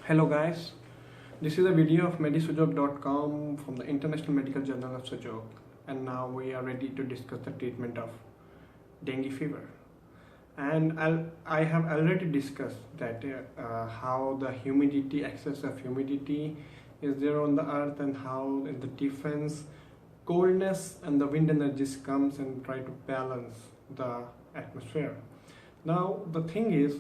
Hello guys, this is a video of medisujok.com from the International Medical Journal of Sujok, and now we are ready to discuss the treatment of dengue fever. And I have already discussed that how the humidity, excess of humidity is there on the earth, and how in the defense coldness and the wind energies comes and try to balance the atmosphere. Now the thing is,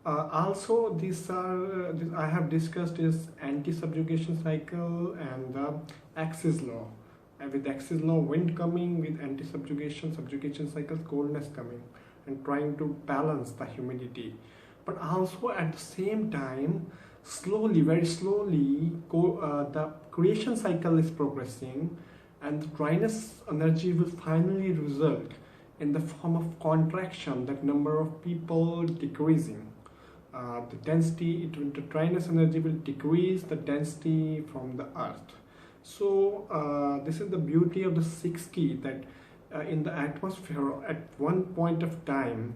also these are I have discussed is anti-subjugation cycle and the axis law. And with axis law, wind coming, with anti-subjugation, subjugation cycles, coldness coming, and trying to balance the humidity. But also at the same time, slowly, very slowly, the creation cycle is progressing, and the dryness energy will finally result in the form of contraction, that number of people decreasing. The density, the dryness energy will decrease the density from the earth. So this is the beauty of the sixth key, that in the atmosphere at one point of time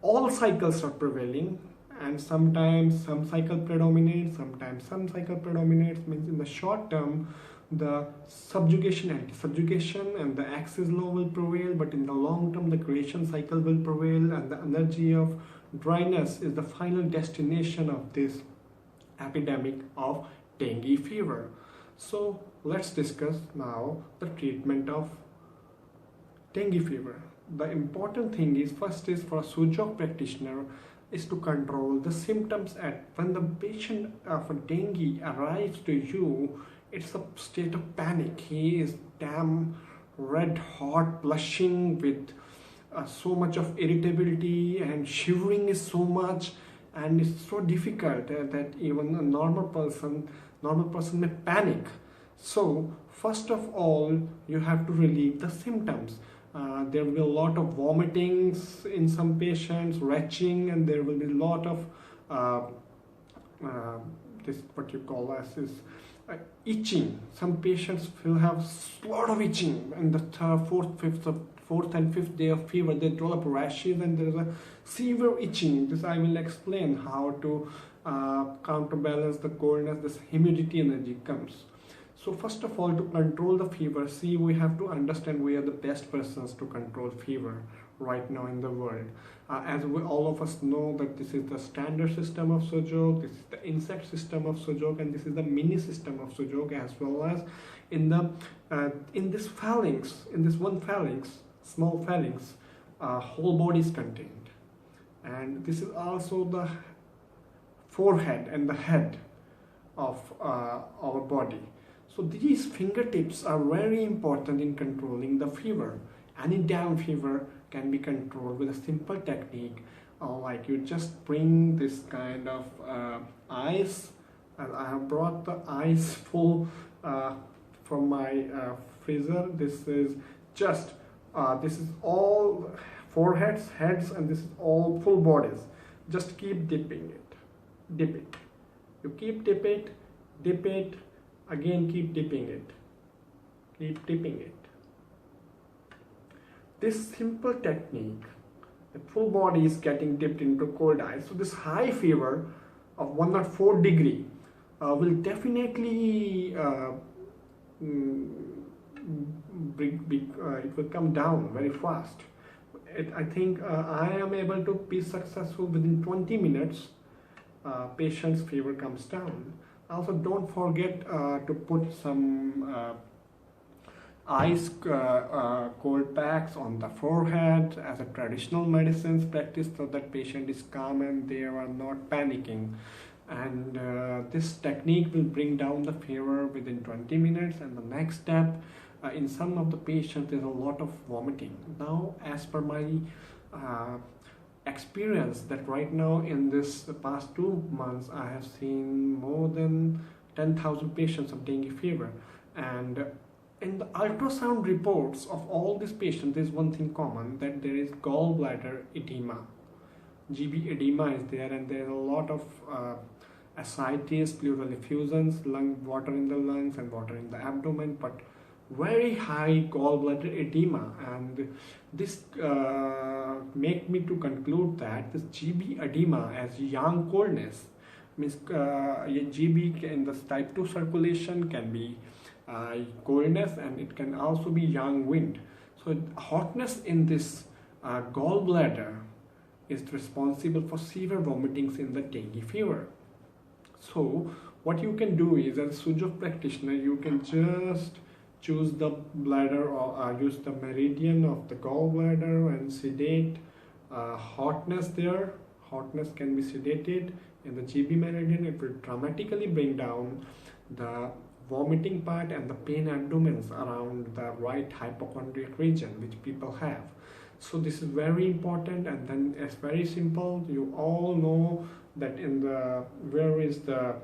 all cycles are prevailing, and sometimes some cycle predominates, sometimes some cycle predominates. Means in the short term the subjugation, anti-subjugation and the axis law will prevail, but in the long term the creation cycle will prevail, and the energy of dryness is the final destination of this epidemic of dengue fever. So let's discuss now the treatment of dengue fever. The important thing is, first is for a Sujok practitioner is to control the symptoms. At when the patient for dengue arrives to you, it's a state of panic. He is damn red hot, blushing with so much of irritability, and shivering is so much, and it's so difficult that even a normal person may panic. So first of all, you have to relieve the symptoms. There will be a lot of vomitings in some patients, retching, and there will be a lot of this what you call as is itching. Some patients will have a lot of itching, and the third, fourth and fifth day of fever they develop rashes, and there is a severe itching. This I will explain how to counterbalance the coldness. This humidity energy comes. So first of all, to control the fever, we have to understand we are the best persons to control fever right now in the world. As all of us know that this is the standard system of Sujok, this is the insect system of Sujok, and this is the mini system of Sujok, as well as in the in this phalanx, in this one phalanx, small phalanx, whole body is contained, and this is also the forehead and the head of our body. So these fingertips are very important in controlling the fever. Any damn fever can be controlled with a simple technique, like you just bring this kind of ice, and I have brought the ice full from my freezer. This is just this is all foreheads, heads, and this is all full bodies. Just keep dipping it, dip it. You keep dip it, again keep dipping it, keep dipping it. This simple technique, the full body is getting dipped into cold ice. So this high fever of 104 degree will definitely it will come down very fast. I think I am able to be successful within 20 minutes. Patient's fever comes down. Also, don't forget to put some ice cold packs on the forehead as a traditional medicines practice, so that patient is calm and they are not panicking. And this technique will bring down the fever within 20 minutes. And the next step, in some of the patients there's a lot of vomiting. Now, as per my experience, that right now in this past 2 months I have seen more than 10,000 patients of dengue fever, and in the ultrasound reports of all these patients there's one thing common, that there is gallbladder edema. GB edema is there, and there are a lot of ascites, pleural effusions, water in the lungs and water in the abdomen, but very high gallbladder edema. And this make me to conclude that this GB edema as yang coldness Means GB in the type 2 circulation can be coldness, and it can also be yang wind. So hotness in this gallbladder is responsible for severe vomitings in the dengue fever. So what you can do is, as a Sujok practitioner, you can just choose the bladder or use the meridian of the gallbladder and sedate hotness there. Hotness can be sedated in the GB meridian. It will dramatically bring down the vomiting part and the pain abdomens around the right hypochondriac region which people have. So this is very important, and then it's very simple. You all know that in the where is the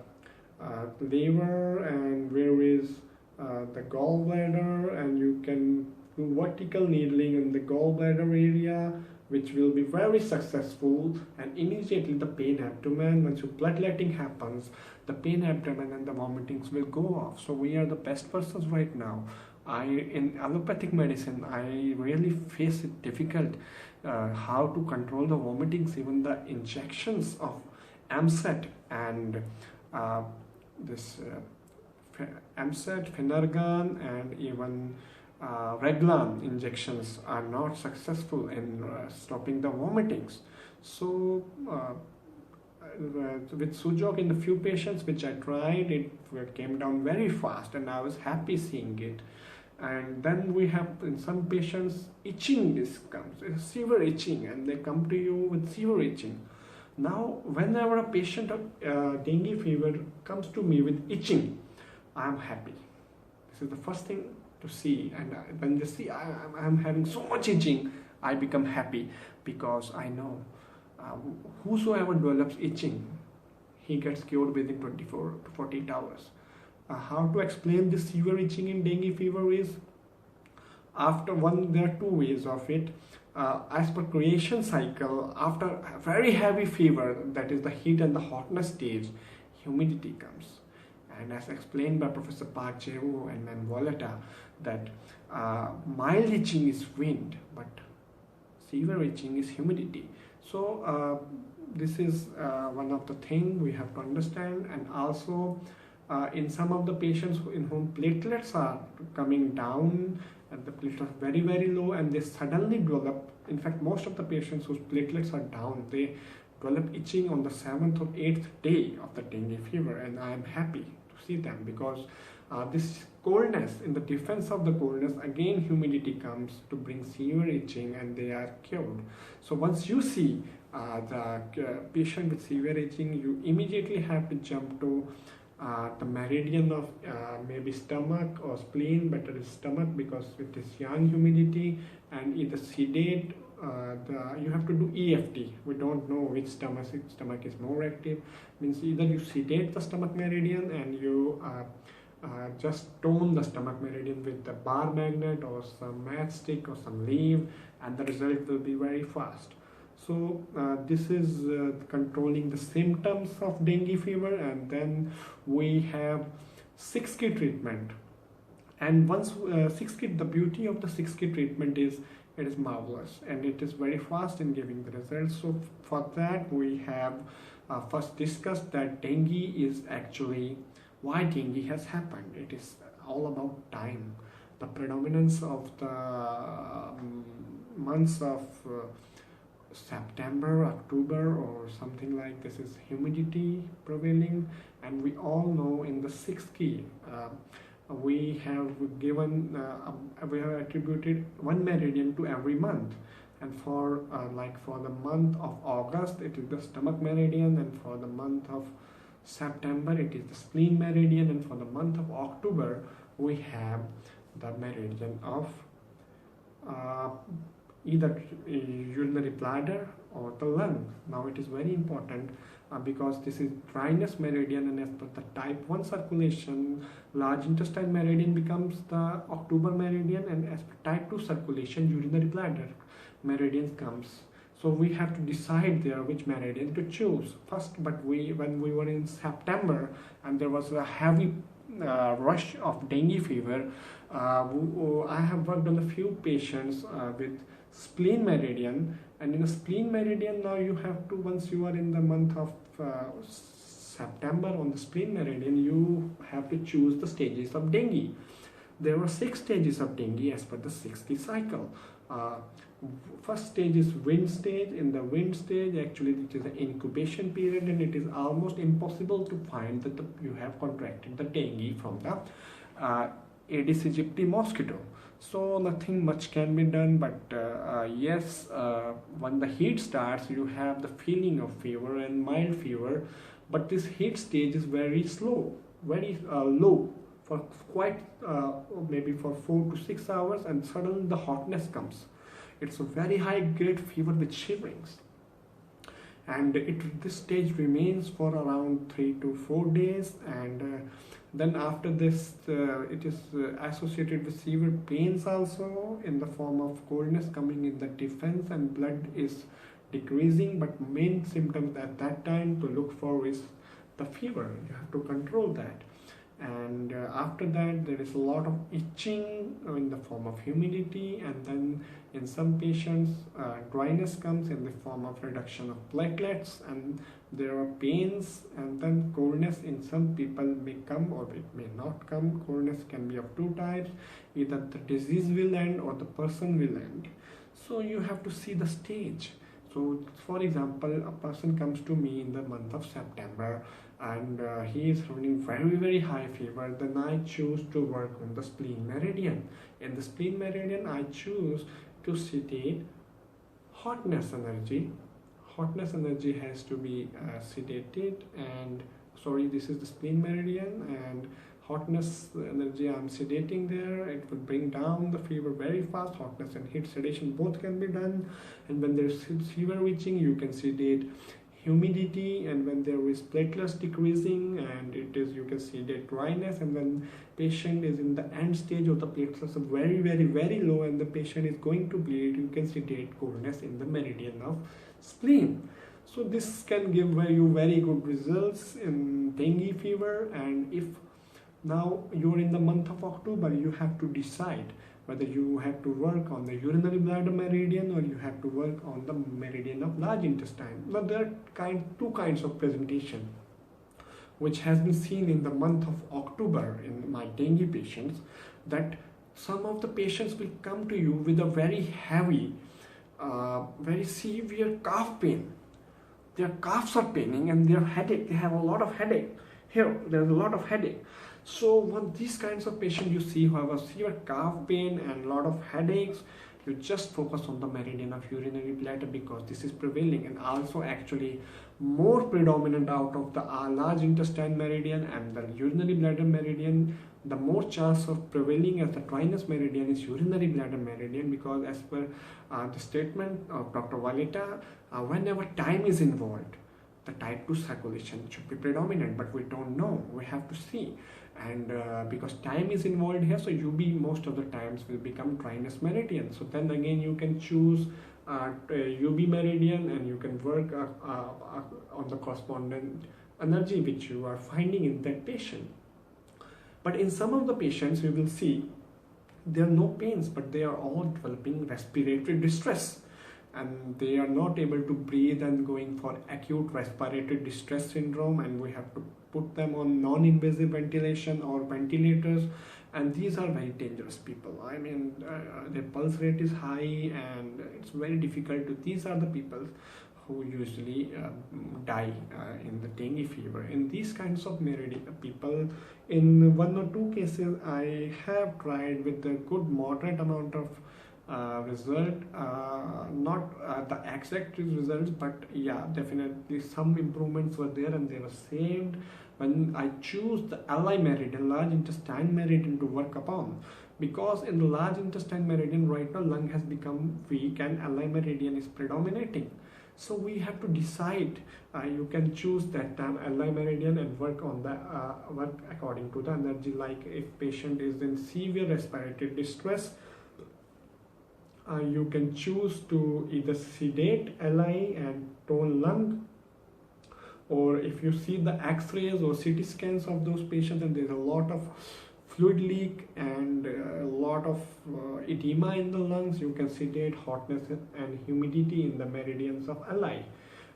liver and where is the gallbladder, and you can do vertical needling in the gallbladder area, which will be very successful, and immediately the pain abdomen, once your bloodletting happens, the pain abdomen and the vomitings will go off. So we are the best persons right now. In allopathic medicine, I really face it difficult how to control the vomitings. Even the injections of AMSET and AMSET, Phenergan, and even Reglan injections are not successful in stopping the vomitings. So with Sujok, in the few patients which I tried, it came down very fast, and I was happy seeing it. And then we have in some patients itching. This comes severe itching, and they come to you with severe itching. Now whenever a patient of dengue fever comes to me with itching, I am happy. This is the first thing to see, and when they see I'm having so much itching, I become happy, because I know whosoever develops itching, he gets cured within 24 to 48 hours. How to explain this severe itching in dengue fever is, there are two ways of it. As per creation cycle, after a very heavy fever, that is the heat and the hotness stage, humidity comes. And as explained by Professor Park Jae-woo and Ma'am Volata, that mild itching is wind, but severe itching is humidity. So this is one of the things we have to understand. And also in some of the patients in whom platelets are coming down, and the platelets are very, very low, and they suddenly develop, in fact most of the patients whose platelets are down, they develop itching on the 7th or 8th day of the dengue fever, and I am happy to see them, because this coldness, in the defense of the coldness, again humidity comes to bring severe itching, and they are cured. So once you see the patient with severe itching, you immediately have to jump to the meridian of maybe stomach or spleen, better is stomach because it is yang humidity, and either sedate. You have to do EFT. We don't know which stomach is more active. Means either you sedate the stomach meridian and you just tone the stomach meridian with the bar magnet or some matchstick or some leaf, and the result will be very fast. So this is controlling the symptoms of dengue fever. And then we have 6-key treatment. And once 6-key, the beauty of the 6-key treatment is it is marvelous, and it is very fast in giving the results. So for that we have first discussed that dengue is actually why dengue has happened. It is all about time. The predominance of the months of September, October or something like this is humidity prevailing, and we all know in the 6th key we have given we have attributed one meridian to every month, and for like for the month of August it is the stomach meridian, and for the month of September it is the spleen meridian, and for the month of October we have the meridian of either urinary bladder or the lung. Now it is very important because this is dryness meridian, and as per the type 1 circulation, large intestine meridian becomes the October meridian, and as per type 2 circulation, urinary bladder meridian comes. So we have to decide there which meridian to choose first. But when we were in September and there was a heavy rush of dengue fever, I have worked on a few patients with spleen meridian, and in a spleen meridian now you have to, once you are in the month of September on the spleen meridian, you have to choose the stages of dengue. There were 6 stages of dengue as per the 6th cycle. First stage is wind stage. In the wind stage, actually it is an incubation period, and it is almost impossible to find that you have contracted the dengue from the Aedes aegypti mosquito. So nothing much can be done, but yes, when the heat starts, you have the feeling of fever and mild fever, but this heat stage is very slow, very low for quite maybe for 4 to 6 hours, and suddenly the hotness comes. It's a very high grade fever with shiverings, and this stage remains for around 3 to 4 days, and then after this it is associated with severe pains also, in the form of coldness coming in the defense, and blood is decreasing. But main symptoms at that time to look for is the fever. You have to control that. And after that, there is a lot of itching in the form of humidity, and then in some patients dryness comes in the form of reduction of platelets, and there are pains, and then coldness in some people may come or it may not come. Coldness can be of 2 types: either the disease will end or the person will end. So you have to see the stage. So for example, a person comes to me in the month of September, and he is running very high fever. Then I choose to work on the spleen meridian. In the spleen meridian, I choose to sedate hotness energy. Hotness energy has to be sedated, and sorry, this is the spleen meridian, and hotness energy I'm sedating there. It will bring down the fever very fast. Hotness and heat sedation both can be done. And when there's fever reaching, you can sedate humidity, and when there is platelets decreasing, and it is, you can sedate dryness, and when patient is in the end stage of the platelets are very low and the patient is going to bleed, you can sedate coldness in the meridian of spleen. So this can give you very good results in dengue fever. And if now you're in the month of October, you have to decide whether you have to work on the urinary bladder meridian or you have to work on the meridian of large intestine. Now there are 2 kinds of presentation which has been seen in the month of October in my dengue patients, that some of the patients will come to you with a very heavy, very severe cough pain. Their coughs are paining, and their headache, they have a lot of headache. Here, there's a lot of headache. So when these kinds of patients you see who have a severe cough pain and a lot of headaches, you just focus on the meridian of urinary bladder, because this is prevailing, and also actually more predominant out of the large intestine meridian and the urinary bladder meridian. The more chance of prevailing as the dryness meridian is urinary bladder meridian, because as per the statement of Dr. Valeta, whenever time is involved, the type 2 circulation should be predominant, but we don't know, we have to see. And because time is involved here, so UB most of the times will become dryness meridian. So then again you can choose UB meridian, and you can work on the correspondent energy which you are finding in that patient. But in some of the patients you will see there are no pains, but they are all developing respiratory distress, and they are not able to breathe and going for acute respiratory distress syndrome, and we have to put them on non-invasive ventilation or ventilators. And these are very dangerous people. I mean, their pulse rate is high, and it's very difficult to, these are the people who usually die in the dengue fever. In these kinds of people, in 1 or 2 cases, I have tried with a good moderate amount of result, not the exact results, but yeah, definitely some improvements were there, and they were saved when I choose the LI meridian, large intestine meridian, to work upon. Because in the large intestine meridian right now lung has become weak and LI meridian is predominating. So we have to decide. You can choose that time LI meridian and work on the work according to the energy. Like if patient is in severe respiratory distress, you can choose to either sedate LI and tone lung, or if you see the X-rays or CT scans of those patients and there's a lot of fluid leak and a lot of edema in the lungs, you can sedate hotness and humidity in the meridians of LI.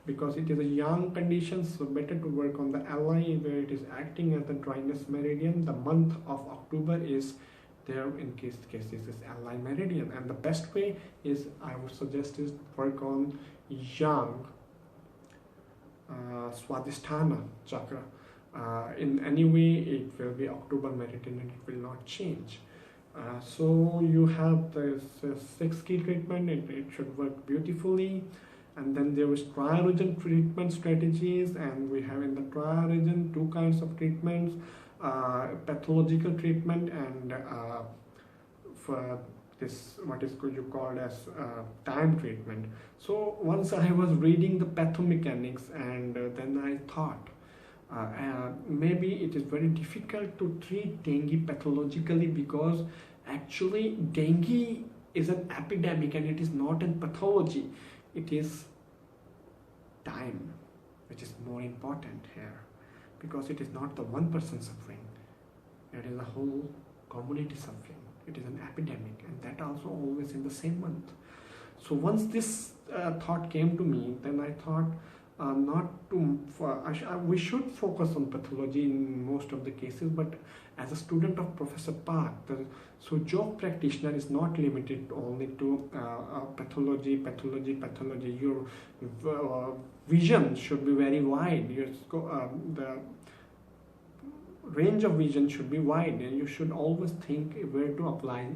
because it is a young condition, so better to work on the LI where it is acting as the dryness meridian. The month of October is there in case this is LI meridian, and the best way is, I would suggest, is work on young Swadhisthana chakra. In any way it will be October meridian and it will not change. So you have this 6 key treatment, it should work beautifully. And then there is trial region treatment strategies, and we have in the trial region 2 kinds of treatments, pathological treatment and for this what is you called as time treatment. So once I was reading the pathomechanics, and then I thought maybe it is very difficult to treat dengue pathologically, because actually dengue is an epidemic and it is not a pathology. It is time which is more important here, because it is not the one person suffering, it is the whole community suffering. It is an epidemic, and that also always in the same month. So once this thought came to me, then I thought we should focus on pathology in most of the cases, but as a student of Professor Park, the Sujok practitioner is not limited only to pathology. Your vision should be very wide. The range of vision should be wide, and you should always think where to apply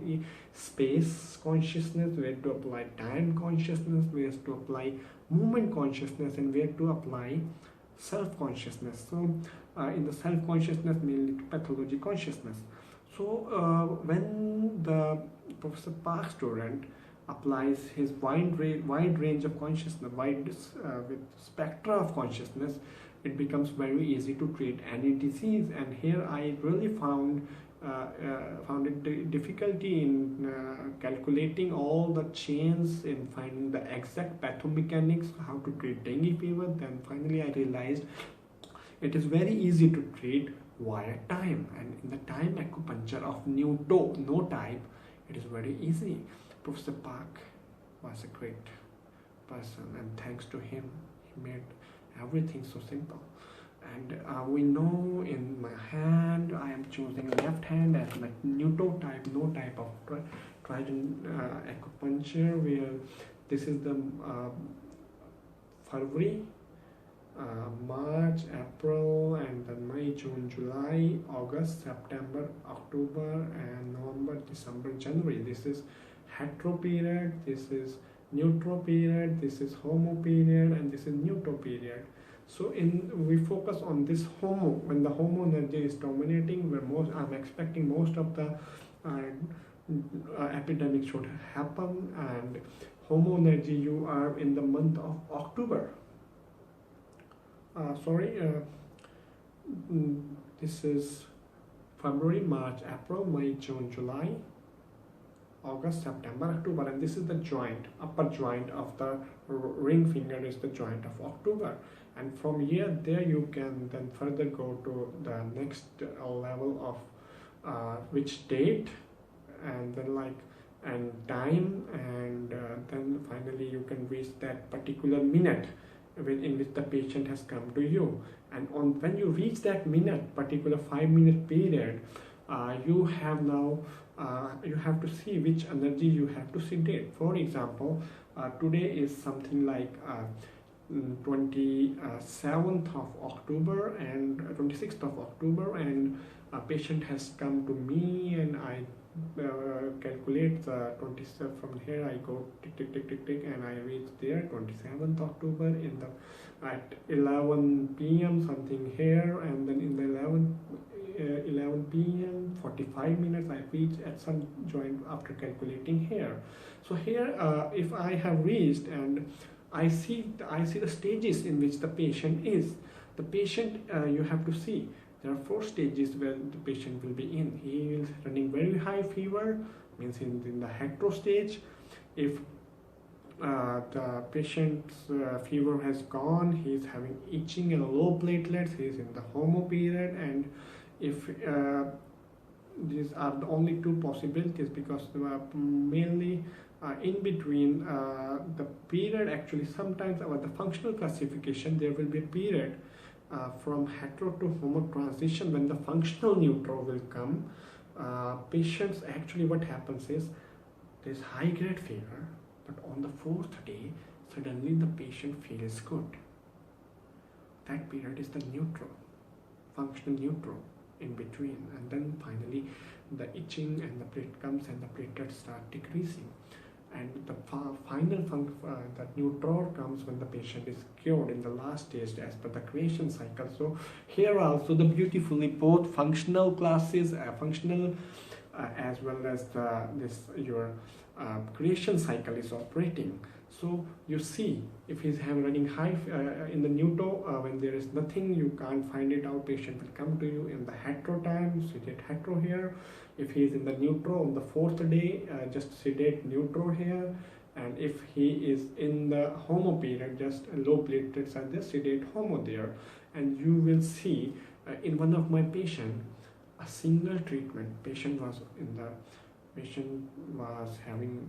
space consciousness, where to apply time consciousness, where to apply movement consciousness, and where to apply self-consciousness. So in the self-consciousness, mainly to pathology consciousness. So when the Professor Park student applies his wide range of consciousness, with spectra of consciousness, it becomes very easy to treat any disease. And here I really found it difficulty in calculating all the chains, in finding the exact pathomechanics, how to treat dengue fever. Then finally I realized it is very easy to treat via time, and in the time acupuncture of no type, it is very easy. Professor Park was a great person, and thanks to him, he made everything so simple. And we know in my hand I am choosing left hand as like no type of trident acupuncture, where this is the February, March, April, and then May, June, July, August, September, October, and November, December, January. This is hetero period, this is neutral period, this is homo period, and this is neutral period. So we focus on this homo, when the homo energy is dominating, where I'm expecting most of the epidemic should happen, and homo energy, you are in the month of October. This is February, March, April, May, June, July, August, September, October, and this is the joint, upper joint of the ring finger is the joint of October. And from here, there you can then further go to the next level of which date, and then and time, and then finally you can reach that particular minute in which the patient has come to you. And when you reach that particular 5-minute period, you have now you have to see which energy you have to sedate. For example, today is something like 27th of October and 26th of October, and a patient has come to me, and I calculate the 27 from here. I go tick, and I reach there 27th October at 11 p.m. something here, and then in the 11 p.m. 45 minutes I reach at some joint after calculating here. So here if I have reached, and I see the stages in which the patient is. The patient, you have to see, there are 4 stages where the patient will be in. He is running very high fever, means in the hetero stage. If the patient's fever has gone, he is having itching and low platelets, he is in the homo period. And if these are the only 2 possibilities, because mainly in between the period, actually sometimes about the functional classification, there will be a period from hetero to homo transition when the functional neutral will come. Patients, actually what happens is there's high grade fever, but on the fourth day suddenly the patient feels good. That period is the neutral, functional neutral in between, and then finally the itching and the platelet comes and the platelets start decreasing, and the final that neutral comes when the patient is cured in the last stage as per the creation cycle. So here also the beautifully both functional classes, functional as well as your creation cycle is operating. So you see, if he's running high in the neutral, when there is nothing, you can't find it out, patient will come to you in the hetero time, sedate hetero here. If he is in the neutral on the fourth day, just sedate neutral here. And if he is in the homo period, just low platelets are just sedate homo there. And you will see in one of my patient, a single treatment, patient was having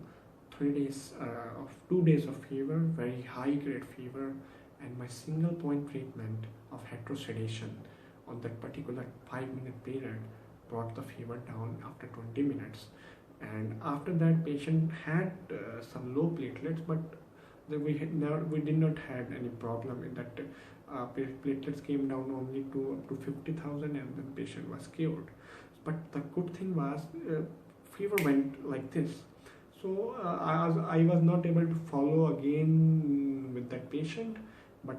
3 days of 2 days of fever, very high grade fever, and my single point treatment of heterosedation on that particular 5-minute period brought the fever down after 20 minutes. And after that, patient had some low platelets, but we did not have any problem in that. Platelets came down only to up to 50,000, and the patient was cured. But the good thing was fever went like this. So I was not able to follow again with that patient, but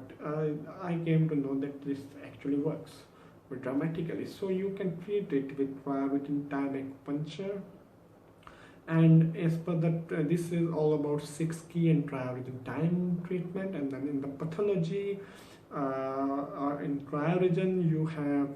I came to know that this actually works dramatically. So you can treat it with within time acupuncture. And as per that, this is all about 6 key and try within time treatment. And then in the pathology, in cryoregion, you have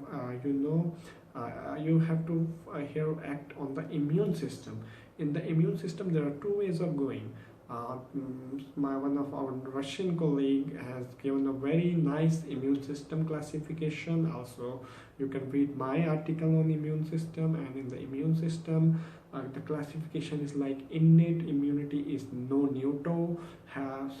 you have to here act on the immune system. In the immune system, there are 2 ways of going. One of our Russian colleague has given a very nice immune system classification. Also, you can read my article on immune system, and in the immune system, the classification is like innate immunity is no neutral,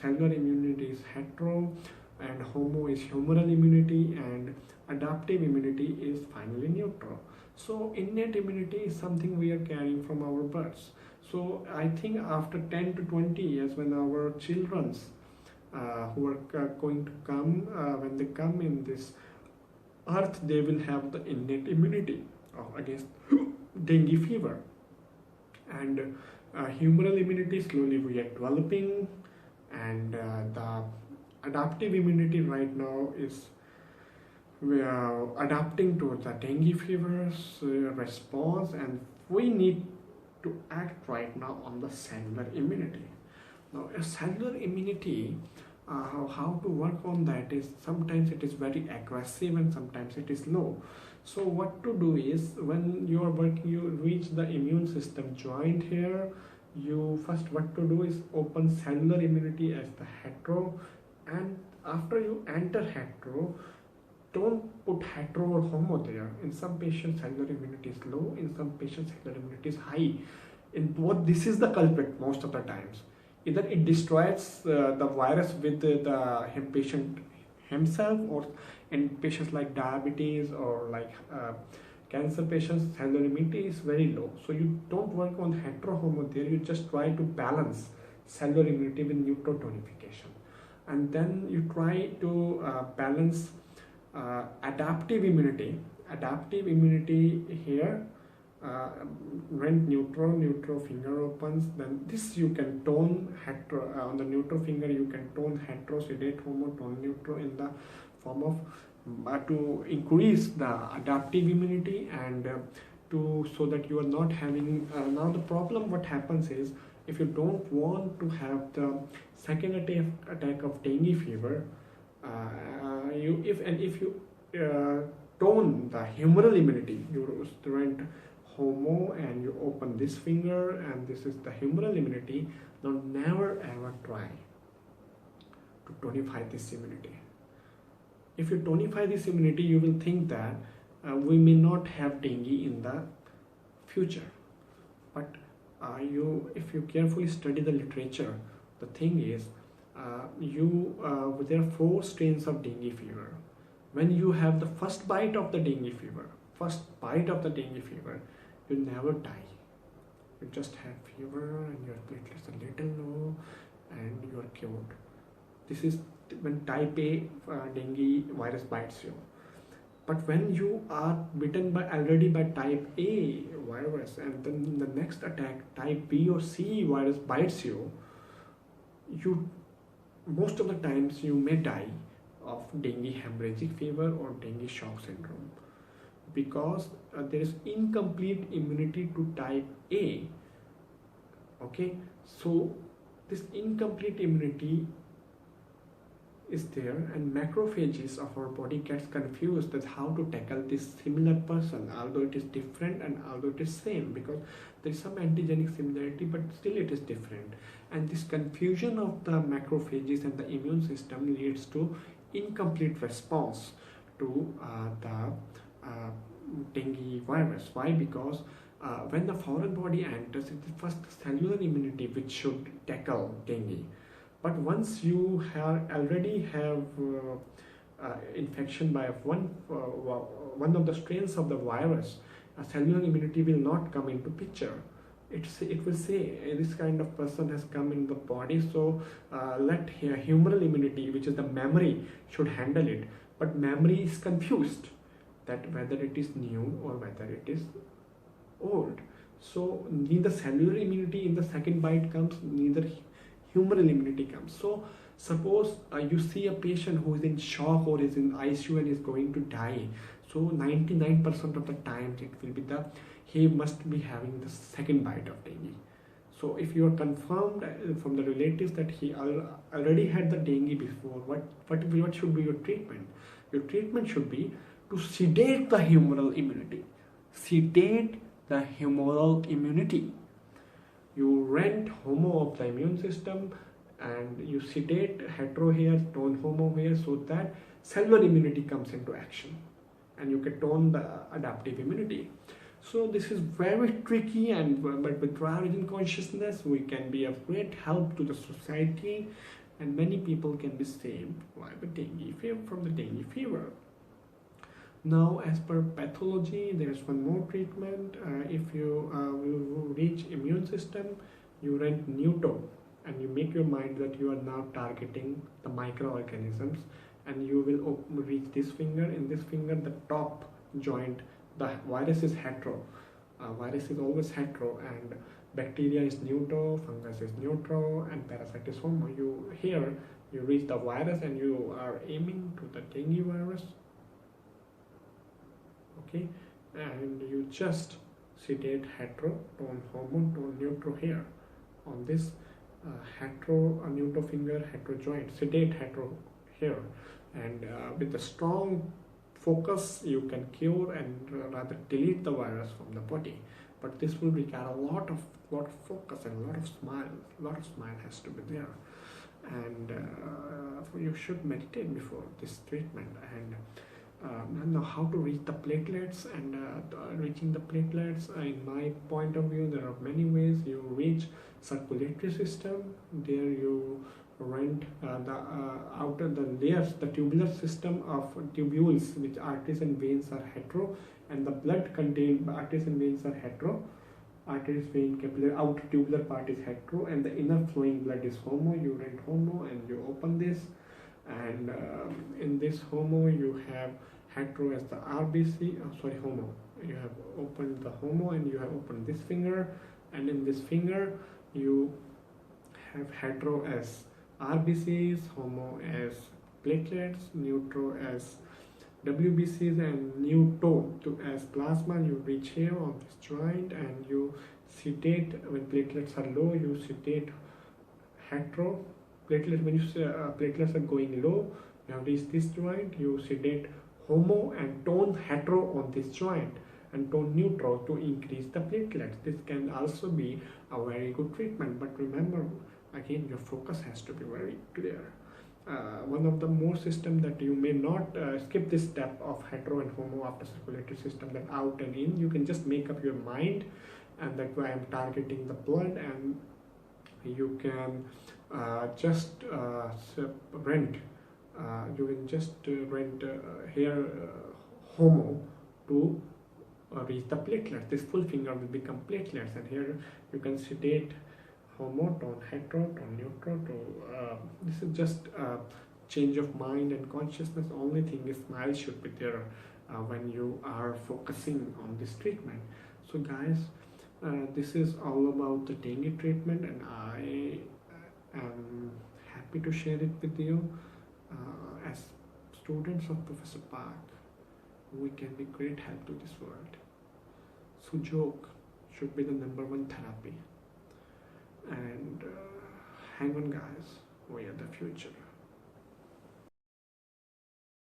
cellular immunity is hetero, and homo is humoral immunity, and adaptive immunity is finally neutral. So innate immunity is something we are carrying from our births. So I think after 10 to 20 years, when our children's who are going to come, when they come in this earth, they will have the innate immunity against dengue fever. And humoral immunity slowly we are developing, and the adaptive immunity right now is we are adapting to the dengue fever's response, and we need to act right now on the cellular immunity. Now, a cellular immunity, how to work on that is sometimes it is very aggressive and sometimes it is low. So what to do is, when you are working, you reach the immune system joint here, you first what to do is open cellular immunity as the hetero, and after you enter hetero, don't put hetero or homo there. In some patients, cellular immunity is low. In some patients, cellular immunity is high. In both, this is the culprit most of the times. Either it destroys the virus with the patient himself, or in patients like diabetes or like cancer patients, cellular immunity is very low. So you don't work on hetero homo there. You just try to balance cellular immunity with neutral tonification, and then you try to balance adaptive immunity. Adaptive immunity here, when neutral finger opens, then this you can tone hetero on the neutral finger. You can tone hetero, sedate homo, tone neutral in the form of to increase the adaptive immunity, and so that you are not having now the problem. What happens is, if you don't want to have the second attack of dengue fever, if you tone the humoral immunity, you strength homo and you open this finger, and this is the humoral immunity. Now never ever try to tonify this immunity. If you tonify this immunity, you will think that we may not have dengue in the future, but If you carefully study the literature, the thing is, there are four strains of dengue fever. When you have the first bite of the dengue fever, you never die. You just have fever and your platelets are little low and you are cured. This is when type A dengue virus bites you. But when you are bitten already by type A virus and then the next attack, type B or C virus bites you, most of the times you may die of dengue hemorrhagic fever or dengue shock syndrome, because there is incomplete immunity to type A. Okay, so this incomplete immunity is there, and macrophages of our body gets confused as how to tackle this similar person, although it is different and although it is same, because there is some antigenic similarity but still it is different. And this confusion of the macrophages and the immune system leads to incomplete response to the dengue virus. Why? Because when the foreign body enters, it is first cellular immunity which should tackle dengue. But once you already have infection by one of the strains of the virus, cellular immunity will not come into picture. It will say this kind of person has come in the body, so let humoral immunity, which is the memory, should handle it. But memory is confused that whether it is new or whether it is old. So neither cellular immunity in the second bite comes, neither humoral immunity comes. So suppose you see a patient who is in shock or is in ICU and is going to die. So 99% of the times it will be he must be having the second bite of dengue. So if you are confirmed from the relatives that he already had the dengue before, what should be your treatment? Your treatment should be to sedate the humoral immunity. Sedate the humoral immunity. You rent homo of the immune system and you sedate hetero here, tone homo here, so that cellular immunity comes into action and you can tone the adaptive immunity. So this is very tricky, but with origin consciousness we can be of great help to the society, and many people can be saved from the dengue fever. Now, as per pathology, there is one more treatment. If you will reach immune system, you rent neuto and you make your mind that you are now targeting the microorganisms, and you will reach this finger. In this finger, the top joint, the virus is hetero. Virus is always hetero, and bacteria is neuto, fungus is neutral, and parasite is homo. You reach the virus and you are aiming to the dengue virus. Okay, and you just sedate hetero, tone homo, tone neutro here on this hetero neuto finger, hetero joint. Sedate hetero here, and with a strong focus you can cure and rather delete the virus from the body. But this will require a lot of focus and a lot of smile. A lot of smile has to be there, and you should meditate before this treatment. And now how to reach the platelets, and reaching the platelets, in my point of view, there are many ways. You reach circulatory system. There you rent the layers, the tubular system of tubules, which arteries and veins are hetero, and the blood contained arteries and veins are hetero. Arteries, vein, capillary, outer tubular part is hetero, and the inner flowing blood is homo. You rent homo and you open this, and in this homo you have hetero as the RBC. Homo. You have opened the homo and you have opened this finger, and in this finger you have hetero as RBCs, homo as platelets, neutro as WBCs, and neuto as plasma. You reach here on this joint and you sedate. When platelets are low, you sedate hetero. Platelets, when you platelets are going low, you have reached this joint, you sedate homo and tone hetero on this joint, and tone neutro to increase the platelets. This can also be a very good treatment, but remember, again, your focus has to be very clear. One of the more system that you may not skip this step of hetero and homo after circulatory system, that out and in. You can just make up your mind and that's why I'm targeting the blood. And you can just rent you can just rent here homo to reach the platelets. This full finger will become platelets, and here you can sedate homotone, heterotone, neutral. This is just change of mind and consciousness. Only thing is smile should be there when you are focusing on this treatment. So guys, this is all about the dengue treatment, and I am happy to share it with you. As students of Professor Park, we can be great help to this world. Sujok should be the #1 therapy, and hang on guys, we are the future.